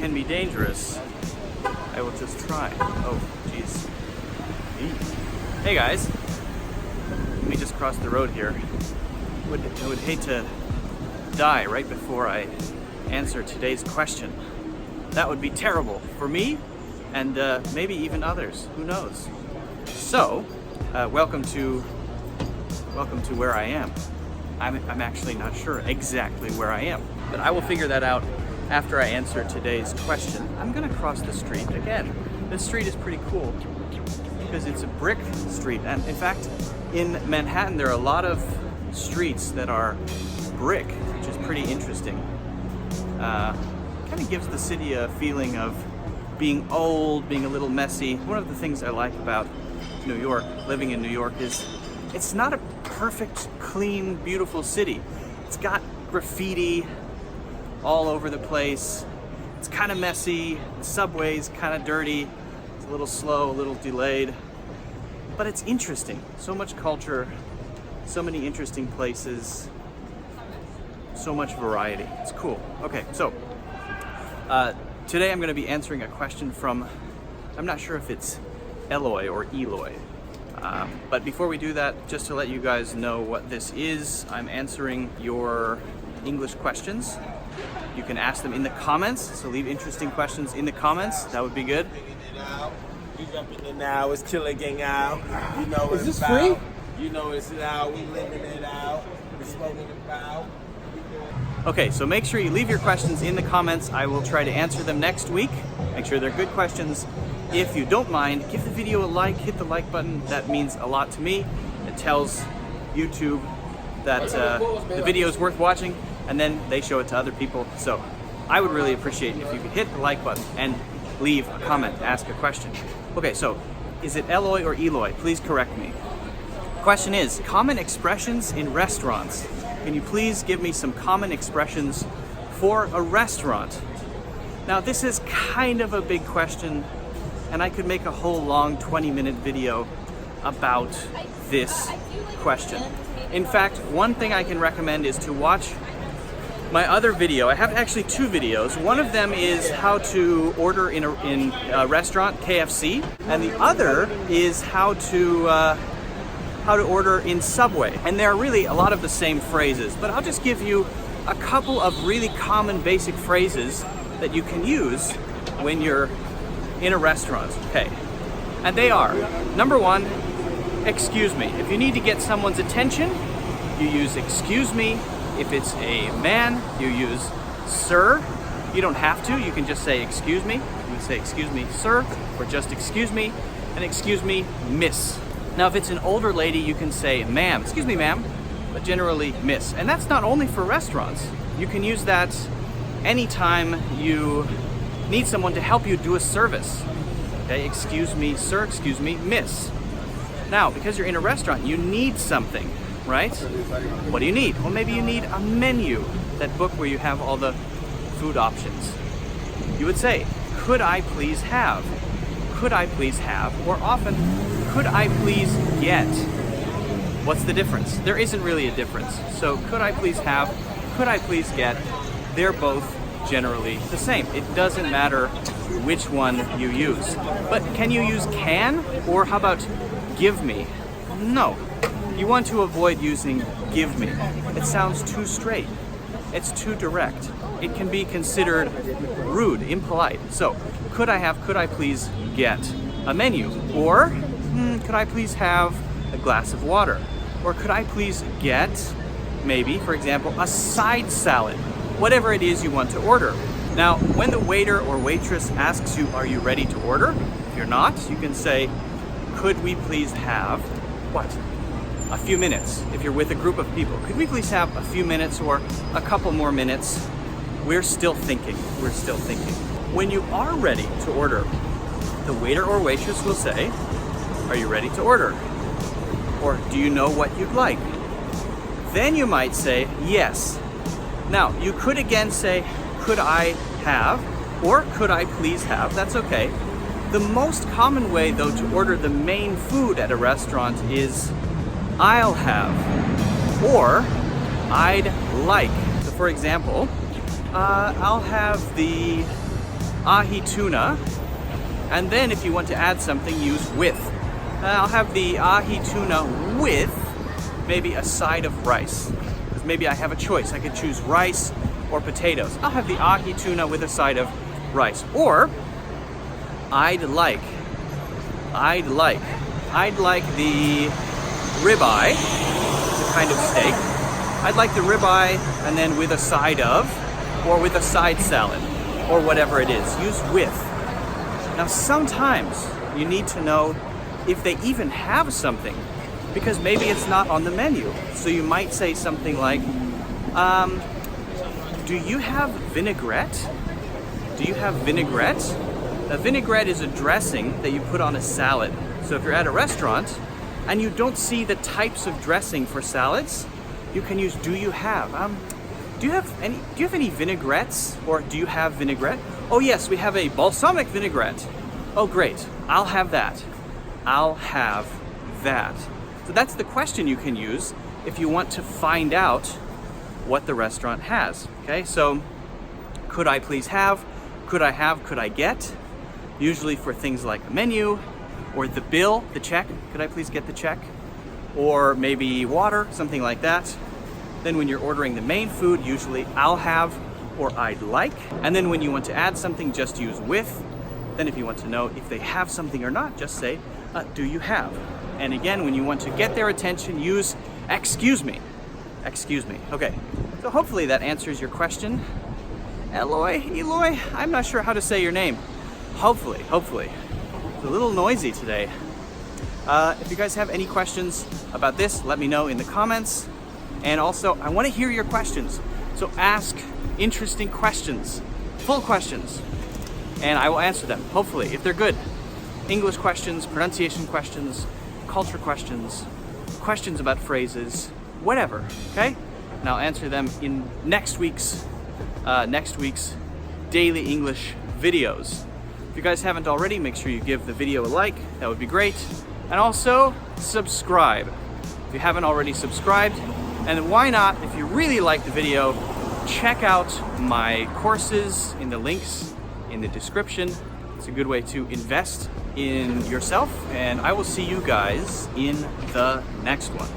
can be dangerous, I will just try. Oh, jeez. Hey guys, let me just cross the road here. I would hate to die right before I answer today's question. That would be terrible for me and maybe even others. Who knows? So, welcome to where I am. I'm actually not sure exactly where I am, but I will figure that out after I answer today's question. I'm gonna cross the street again. This street is pretty cool because it's a brick street, and in fact, in Manhattan there are a lot of streets that are brick, which is pretty interesting. Kind of gives the city a feeling of being old, being a little messy. One of the things I like about New York, living in New York, is it's not a perfect, clean, beautiful city. It's got graffiti all over the place. It's kind of messy. The subway's kind of dirty. It's a little slow, a little delayed. But it's interesting. So much culture, so many interesting places, so much variety. It's cool. Okay, so today I'm going to be answering a question from, I'm not sure if it's Eloy or Eloy. But before we do that, just to let you guys know what this is, I'm answering your English questions. You can ask them in the comments, so leave interesting questions in the comments. That would be good. You jumping in now, it's Killer Gang out. You know is this about. free? You know it's out, we living it out. We smoking about. Okay, so make sure you leave your questions in the comments. I will try to answer them next week. Make sure they're good questions. If you don't mind, give the video a like, hit the like button. That means a lot to me. It tells YouTube that the video is worth watching, and then they show it to other people. So I would really appreciate if you could hit the like button and leave a comment, ask a question. Okay, so is it Eloy or Eloy? Please correct me. Question is, common expressions in restaurants. Can you please give me some common expressions for a restaurant? Now this is kind of a big question, and I could make a whole long 20-minute video about this question. In fact, one thing I can recommend is to watch my other video. I have actually two videos. One of them is how to order in a restaurant, KFC, and the other is how to order in Subway. And they're really a lot of the same phrases, but I'll just give you a couple of really common basic phrases that you can use when you're in a restaurant. Okay, and they are, number one, excuse me. If you need to get someone's attention, you use excuse me. If it's a man, you use sir. You don't have to, you can just say excuse me. You can say excuse me, sir, or just excuse me, and excuse me, miss. Now if it's an older lady, you can say ma'am, excuse me ma'am, but generally miss. And that's not only for restaurants. You can use that anytime you need someone to help you do a service. Okay, excuse me, sir, excuse me, miss. Now, because you're in a restaurant, you need something, right? What do you need? Well, maybe you need a menu, that book where you have all the food options. You would say, could I please have? Could I please have? Or often, could I please get? What's the difference? There isn't really a difference. So, could I please have? Could I please get? They're both generally the same. It doesn't matter which one you use. But can you use can? Or how about give me? No. You want to avoid using give me. It sounds too straight. It's too direct. It can be considered rude, impolite. So, could I have, could I please get a menu? Or, could I please have a glass of water? Or could I please get, maybe, for example, a side salad? Whatever it is you want to order. Now, when the waiter or waitress asks you, are you ready to order? If you're not, you can say, could we please have, what? A few minutes. If you're with a group of people, could we please have a few minutes or a couple more minutes? We're still thinking. We're still thinking. When you are ready to order, the waiter or waitress will say, are you ready to order? Or do you know what you'd like? Then you might say, yes. Now, you could again say, could I have? Or could I please have? That's okay. The most common way, though, to order the main food at a restaurant is I'll have, or I'd like. So for example, I'll have the ahi tuna. And then if you want to add something, use with. I'll have the ahi tuna with maybe a side of rice. Because maybe I have a choice. I could choose rice or potatoes. I'll have the ahi tuna with a side of rice. Or I'd like the ribeye, it's a kind of steak. I'd like the ribeye and then with a side of, or with a side salad, or whatever it is. Use with. Now sometimes you need to know if they even have something, because maybe it's not on the menu. So you might say something like, do you have vinaigrette? Do you have vinaigrette? A vinaigrette is a dressing that you put on a salad. So if you're at a restaurant and you don't see the types of dressing for salads, you can use do you have. Do you have any vinaigrettes, or do you have vinaigrette? Oh yes, we have a balsamic vinaigrette. Oh great, I'll have that. I'll have that. So that's the question you can use if you want to find out what the restaurant has. Okay, so could I please have? Could I have? Could I get? Usually for things like the menu or the bill, the check. Could I please get the check? Or maybe water, something like that. Then when you're ordering the main food, usually I'll have or I'd like. And then when you want to add something, just use with. Then if you want to know if they have something or not, just say, do you have? And again, when you want to get their attention, use excuse me. Excuse me. Okay, so hopefully that answers your question. Eloy, I'm not sure how to say your name. Hopefully. It's a little noisy today. If you guys have any questions about this, let me know in the comments. And also, I want to hear your questions. So ask interesting questions, full questions, and I will answer them, hopefully, if they're good. English questions, pronunciation questions, culture questions, questions about phrases, whatever, okay? And I'll answer them in next week's daily English videos. If you guys haven't already, make sure you give the video a like. That would be great. And also, subscribe. If you haven't already subscribed, and why not, if you really like the video, check out my courses in the links in the description. It's a good way to invest in yourself, and I will see you guys in the next one.